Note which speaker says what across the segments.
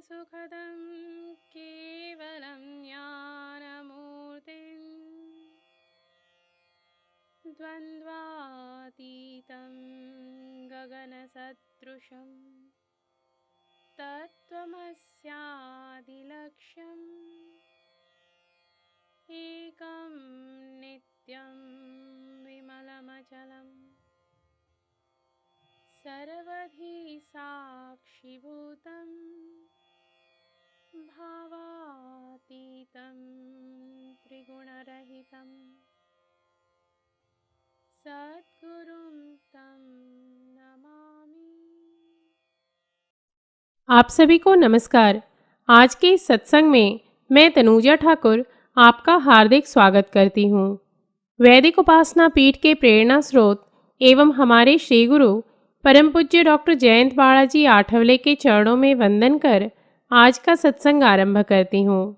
Speaker 1: सुखदं केवलं ज्ञानमूर्तिं द्वन्द्वातीतं गगनसदृशं तत्त्वमस्यादिलक्ष्यम् एकं नित्यं विमलमचलं सर्वधी साक्षिभूतं भावातीतं त्रिगुणरहितं सद्गुरुं तं नमामि।
Speaker 2: आप सभी को नमस्कार। आज के इस सत्संग में मैं तनुजा ठाकुर आपका हार्दिक स्वागत करती हूँ। वैदिक उपासना पीठ के प्रेरणा स्रोत एवं हमारे श्री गुरु परम पूज्य डॉक्टर जयंत बालाजी आठवले के चरणों में वंदन कर आज का सत्संग आरंभ करती हूँ।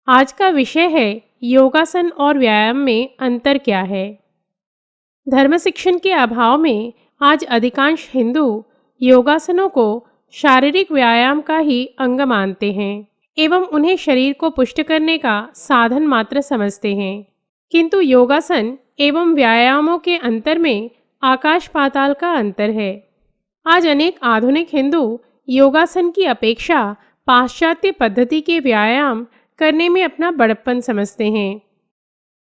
Speaker 2: आज का विषय है योगासन और व्यायाम में अंतर क्या है। धर्म शिक्षण के अभाव में आज अधिकांश हिंदू योगासनों को शारीरिक व्यायाम का ही अंग मानते हैं एवं उन्हें शरीर को पुष्ट करने का साधन मात्र समझते हैं। किंतु योगासन एवं व्यायामों के अंतर में आकाश पाताल का अंतर है। आज अनेक आधुनिक हिंदू योगासन की अपेक्षा पाश्चात्य पद्धति के व्यायाम करने में अपना बड़प्पन समझते हैं।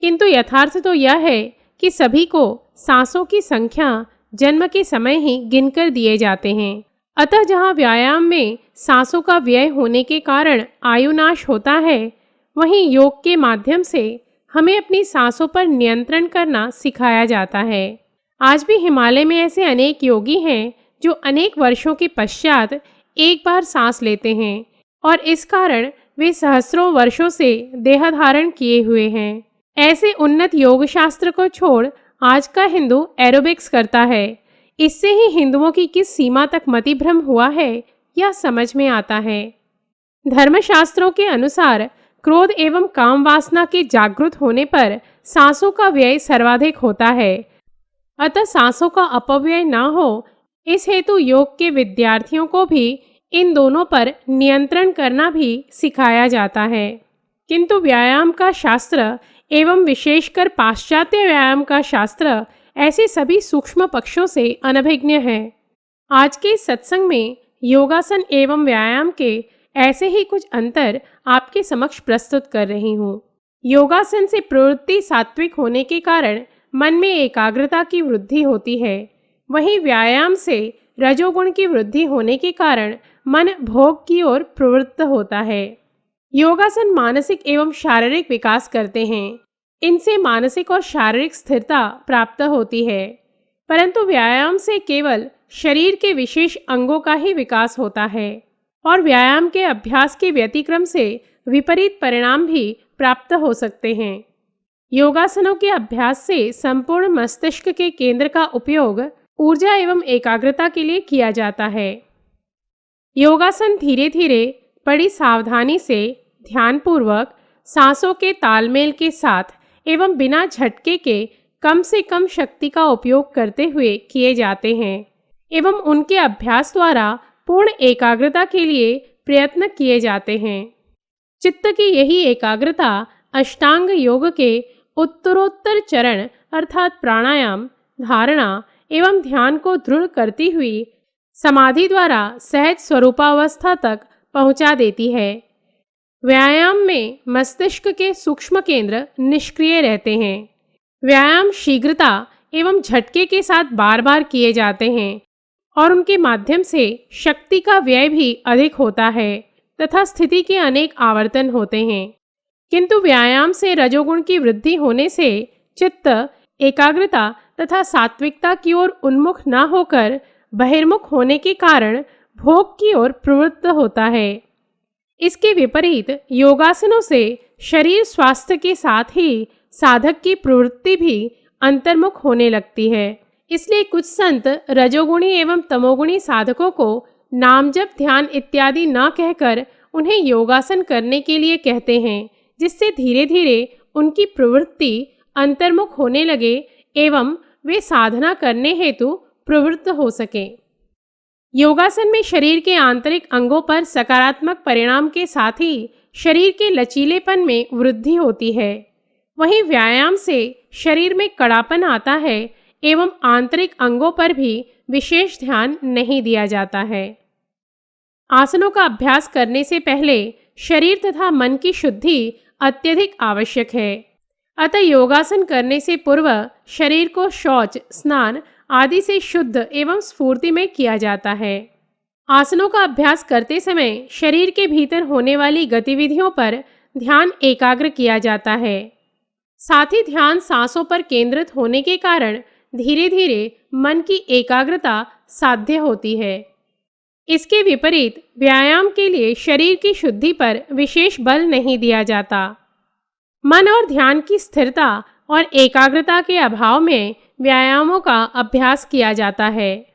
Speaker 2: किंतु यथार्थ तो यह है कि सभी को सांसों की संख्या जन्म के समय ही गिनकर दिए जाते हैं। अतः जहाँ व्यायाम में सांसों का व्यय होने के कारण आयुनाश होता है, वहीं योग के माध्यम से हमें अपनी सांसों पर नियंत्रण करना सिखाया जाता है। आज भी हिमालय में ऐसे अनेक योगी हैं जो अनेक वर्षों के पश्चात एक बार सांस लेते हैं और इस कारण वे सहस्रों वर्षों से देह धारण किए हुए हैं। ऐसे उन्नत योग शास्त्र को छोड़ आज का हिंदू एरोबिक्स करता है। इससे ही हिंदुओं की किस सीमा तक मतिभ्रम हुआ है यह समझ में आता है। धर्मशास्त्रों के अनुसार क्रोध एवं काम वासना के जागृत होने पर सांसों का व्यय सर्वाधिक होता है। अतः सांसों का अपव्यय न हो, इस हेतु योग के विद्यार्थियों को भी इन दोनों पर नियंत्रण करना भी सिखाया जाता है। किंतु व्यायाम का शास्त्र एवं विशेषकर पाश्चात्य व्यायाम का शास्त्र ऐसे सभी सूक्ष्म पक्षों से अनभिज्ञ है। आज के सत्संग में योगासन एवं व्यायाम के ऐसे ही कुछ अंतर आपके समक्ष प्रस्तुत कर रही हूँ। योगासन से प्रवृत्ति सात्विक होने के कारण मन में एकाग्रता की वृद्धि होती है, वहीं व्यायाम से रजोगुण की वृद्धि होने के कारण मन भोग की ओर प्रवृत्त होता है। योगासन मानसिक एवं शारीरिक विकास करते हैं। इनसे मानसिक और शारीरिक स्थिरता प्राप्त होती है, परंतु व्यायाम से केवल शरीर के विशेष अंगों का ही विकास होता है और व्यायाम के अभ्यास के व्यतिक्रम से विपरीत परिणाम भी प्राप्त हो सकते हैं। योगासनों के अभ्यास से संपूर्ण मस्तिष्क के केंद्र का उपयोग ऊर्जा एवं एकाग्रता के लिए किया जाता है। योगासन धीरे धीरे बड़ी सावधानी से ध्यानपूर्वक सांसों के तालमेल के साथ एवं बिना झटके के कम से कम शक्ति का उपयोग करते हुए किए जाते हैं एवं उनके अभ्यास द्वारा पूर्ण एकाग्रता के लिए प्रयत्न किए जाते हैं। चित्त की यही एकाग्रता अष्टांग योग के उत्तरोत्तर चरण अर्थात प्राणायाम, धारणा एवं ध्यान को दृढ़ करती हुई समाधि द्वारा सहज स्वरूपावस्था तक पहुंचा देती है। व्यायाम में मस्तिष्क के सूक्ष्म केंद्र निष्क्रिय रहते हैं। व्यायाम शीघ्रता एवं झटके के साथ बार बार किए जाते हैं और उनके माध्यम से शक्ति का व्यय भी अधिक होता है तथा स्थिति के अनेक आवर्तन होते हैं। किंतु व्यायाम से रजोगुण की वृद्धि होने से चित्त एकाग्रता तथा सात्विकता की ओर उन्मुख न होकर बहिर्मुख होने के कारण भोग की ओर प्रवृत्त होता है। इसके विपरीत योगासनों से शरीर स्वास्थ्य के साथ ही साधक की प्रवृत्ति भी अंतर्मुख होने लगती है। इसलिए कुछ संत रजोगुणी एवं तमोगुणी साधकों को नाम जप, ध्यान इत्यादि न कहकर उन्हें योगासन करने के लिए कहते हैं, जिससे धीरे धीरे उनकी प्रवृत्ति अंतर्मुख होने लगे एवं वे साधना करने हेतु प्रवृत्त हो सकें। योगासन में शरीर के आंतरिक अंगों पर सकारात्मक परिणाम के साथ ही शरीर के लचीलेपन में वृद्धि होती है। वहीं व्यायाम से शरीर में कड़ापन आता है एवं आंतरिक अंगों पर भी विशेष ध्यान नहीं दिया जाता है। आसनों का अभ्यास करने से पहले शरीर तथा मन की शुद्धि अत्यधिक आवश्यक है। अतः योगासन करने से पूर्व शरीर को शौच, स्नान आदि से शुद्ध एवं स्फूर्ति में किया जाता है। आसनों का अभ्यास करते समय शरीर के भीतर होने वाली गतिविधियों पर ध्यान एकाग्र किया जाता है। साथ ही ध्यान सांसों पर केंद्रित होने के कारण धीरे धीरे मन की एकाग्रता साध्य होती है। इसके विपरीत व्यायाम के लिए शरीर की शुद्धि पर विशेष बल नहीं दिया जाता। मन और ध्यान की स्थिरता और एकाग्रता के अभाव में व्यायामों का अभ्यास किया जाता है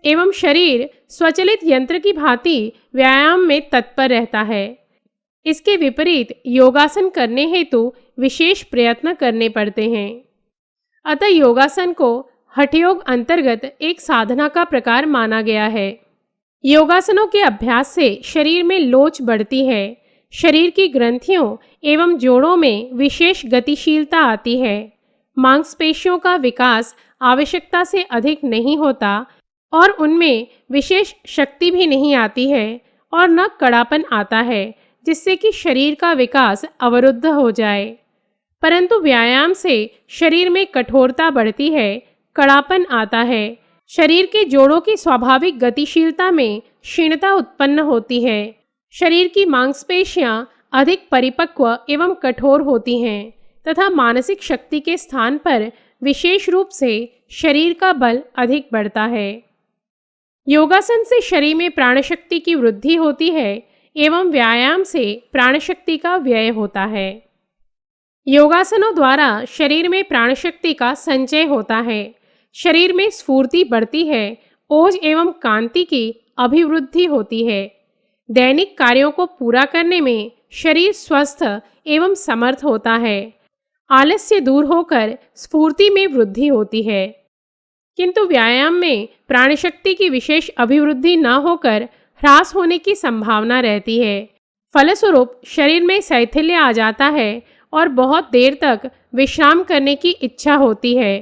Speaker 2: एवं शरीर स्वचलित यंत्र की भांति व्यायाम में तत्पर रहता है। इसके विपरीत योगासन करने हेतु विशेष प्रयत्न करने पड़ते हैं। अतः योगासन को हठयोग अंतर्गत एक साधना का प्रकार माना गया है। योगासनों के अभ्यास से शरीर में लोच बढ़ती है, शरीर की ग्रंथियों एवं जोड़ों में विशेष गतिशीलता आती है, मांसपेशियों का विकास आवश्यकता से अधिक नहीं होता और उनमें विशेष शक्ति भी नहीं आती है और न कड़ापन आता है जिससे कि शरीर का विकास अवरुद्ध हो जाए। परंतु व्यायाम से शरीर में कठोरता बढ़ती है, कड़ापन आता है, शरीर के जोड़ों की स्वाभाविक गतिशीलता में क्षीणता उत्पन्न होती है, शरीर की मांसपेशियां अधिक परिपक्व एवं कठोर होती हैं तथा मानसिक शक्ति के स्थान पर विशेष रूप से शरीर का बल अधिक बढ़ता है। योगासन से शरीर में प्राणशक्ति की वृद्धि होती है एवं व्यायाम से प्राणशक्ति का व्यय होता है। योगासनों द्वारा शरीर में प्राणशक्ति का संचय होता है, शरीर में स्फूर्ति बढ़ती है, ओज एवं कांति की अभिवृद्धि होती है। दैनिक कार्यों को पूरा करने में शरीर स्वस्थ एवं समर्थ होता है। आलस्य दूर होकर स्फूर्ति में वृद्धि होती है। किंतु व्यायाम में प्राणशक्ति की विशेष अभिवृद्धि न होकर ह्रास होने की संभावना रहती है। फलस्वरूप शरीर में शैथिल्य आ जाता है और बहुत देर तक विश्राम करने की इच्छा होती है।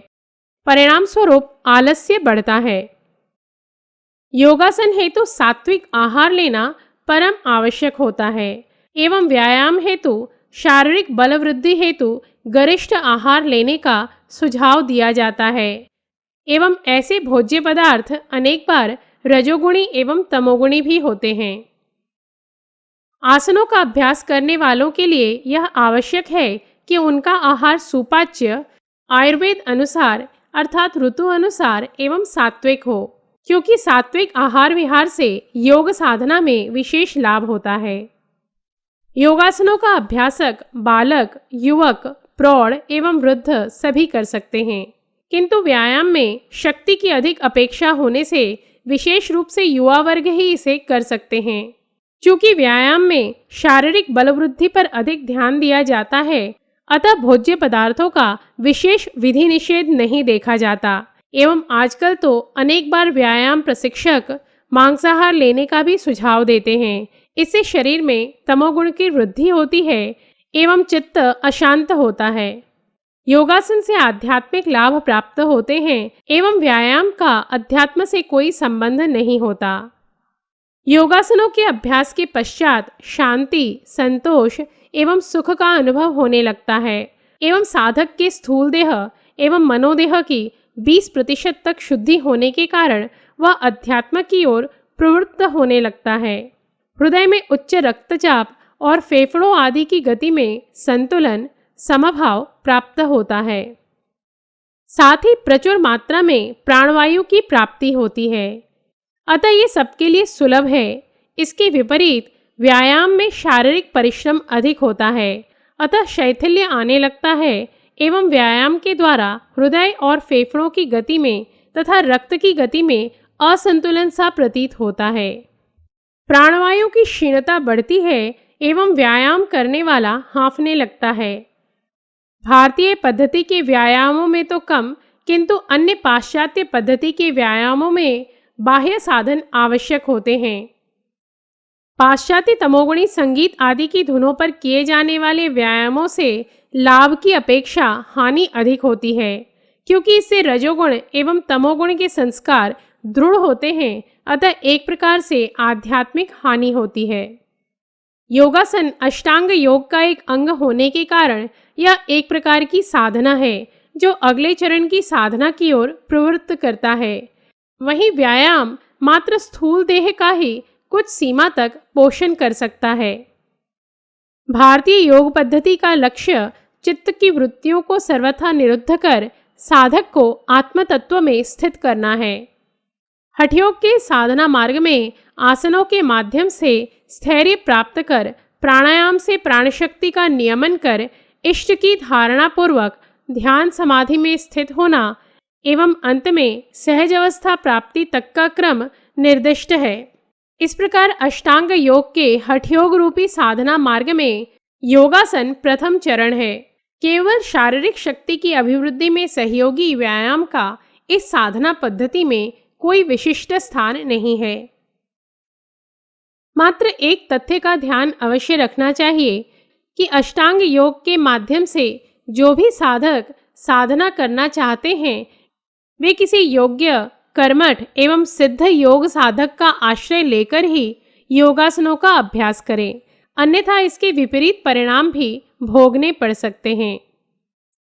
Speaker 2: परिणाम स्वरूप आलस्य बढ़ता है। योगासन हेतु सात्विक आहार लेना परम आवश्यक होता है एवं व्यायाम हेतु शारीरिक बल वृद्धि हेतु गरिष्ठ आहार लेने का सुझाव दिया जाता है एवं ऐसे भोज्य पदार्थ अनेक बार रजोगुणी एवं तमोगुणी भी होते हैं। आसनों का अभ्यास करने वालों के लिए यह आवश्यक है कि उनका आहार सुपाच्य, आयुर्वेद अनुसार अर्थात ऋतु अनुसार एवं सात्विक हो, क्योंकि सात्विक आहार विहार से योग साधना में विशेष लाभ होता है। योगासनों का अभ्यासक बालक, युवक, प्रौढ़ एवं वृद्ध सभी कर सकते हैं, किंतु व्यायाम में शक्ति की अधिक अपेक्षा होने से विशेष रूप से युवा वर्ग ही इसे कर सकते हैं। चूंकि व्यायाम में शारीरिक बल वृद्धि पर अधिक ध्यान दिया जाता है, अतः भोज्य पदार्थों का विशेष विधि निषेध नहीं देखा जाता एवं आजकल तो अनेक बार व्यायाम प्रशिक्षक मांसाहार लेने का भी सुझाव देते हैं। इससे शरीर में तमोगुण की वृद्धि होती है एवं चित्त अशांत होता है। योगासन से आध्यात्मिक लाभ प्राप्त होते हैं एवं व्यायाम का अध्यात्म से कोई संबंध नहीं होता। योगासनों के अभ्यास के पश्चात शांति, संतोष एवं सुख का अनुभव होने लगता है एवं साधक के स्थूल देह एवं मनोदेह की 20% तक शुद्धि होने के कारण वह अध्यात्म की ओर प्रवृत्त होने लगता है। हृदय में उच्च रक्तचाप और फेफड़ों आदि की गति में संतुलन, समभाव प्राप्त होता है। साथ ही प्रचुर मात्रा में प्राणवायु की प्राप्ति होती है। अतः ये सबके लिए सुलभ है। इसके विपरीत व्यायाम में शारीरिक परिश्रम अधिक होता है, अतः शैथिल्य आने लगता है एवं व्यायाम के द्वारा हृदय और फेफड़ों की गति में तथा रक्त की गति में असंतुलन सा प्रतीत होता है। प्राणवायु की क्षीणता बढ़ती है एवं व्यायाम करने वाला हांफने लगता है। भारतीय पद्धति के व्यायामों में तो कम, किंतु अन्य पाश्चात्य पद्धति के व्यायामों में बाह्य साधन आवश्यक होते हैं। पाश्चात्य तमोगुणी संगीत आदि की धुनों पर किए जाने वाले व्यायामों से लाभ की अपेक्षा हानि अधिक होती है, क्योंकि इससे रजोगुण एवं तमोगुण के संस्कार दृढ़ होते हैं, अतः एक प्रकार से आध्यात्मिक हानि होती है। योगासन अष्टांग योग का एक अंग होने के कारण यह एक प्रकार की साधना है जो अगले चरण की साधना की ओर प्रवृत्त करता है। वहीं व्यायाम मात्र स्थूल देह का ही कुछ सीमा तक पोषण कर सकता है। भारतीय योग पद्धति का लक्ष्य चित्त की वृत्तियों को सर्वथा निरुद्ध कर साधक को आत्म तत्व में स्थित करना है। हठयोग के साधना मार्ग में आसनों के माध्यम से स्थैर्य प्राप्त कर प्राणायाम से प्राण शक्ति का नियमन कर इष्ट की धारणा पूर्वक ध्यान समाधि में स्थित होना एवं अंत में सहज अवस्था प्राप्ति तक का क्रम निर्दिष्ट है। इस प्रकार अष्टांग योग के हठयोग रूपी साधना मार्ग में योगासन प्रथम चरण है। केवल शारीरिक शक्ति की अभिवृद्धि में सहयोगी व्यायाम का इस साधना पद्धति में कोई विशिष्ट स्थान नहीं है। मात्र एक तथ्य का ध्यान अवश्य रखना चाहिए कि अष्टांग योग के माध्यम से जो भी साधक साधना करना चाहते हैं वे किसी योग्य कर्मठ एवं सिद्ध योग साधक का आश्रय लेकर ही योगासनों का अभ्यास करें, अन्यथा इसके विपरीत परिणाम भी भोगने पड़ सकते हैं।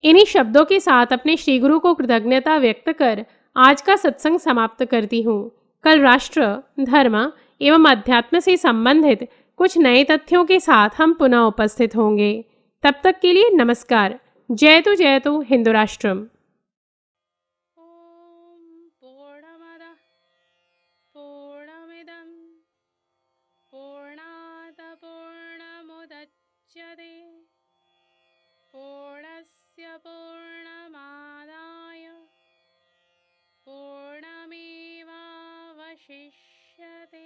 Speaker 2: इन्हीं शब्दों के साथ अपने श्री गुरु को कृतज्ञता व्यक्त कर आज का सत्संग समाप्त करती हूँ। कल राष्ट्र, धर्म एवं अध्यात्म से संबंधित कुछ नए तथ्यों के साथ हम पुनः उपस्थित होंगे। तब तक के लिए नमस्कार। जय तु हिंदू राष्ट्रम।
Speaker 1: पूर्णमदः पूर्णमिदं पूर्णात् पूर्णमुदच्यते पूर्णस्य पूर्णमादाय पूर्णमेवावशिष्यते।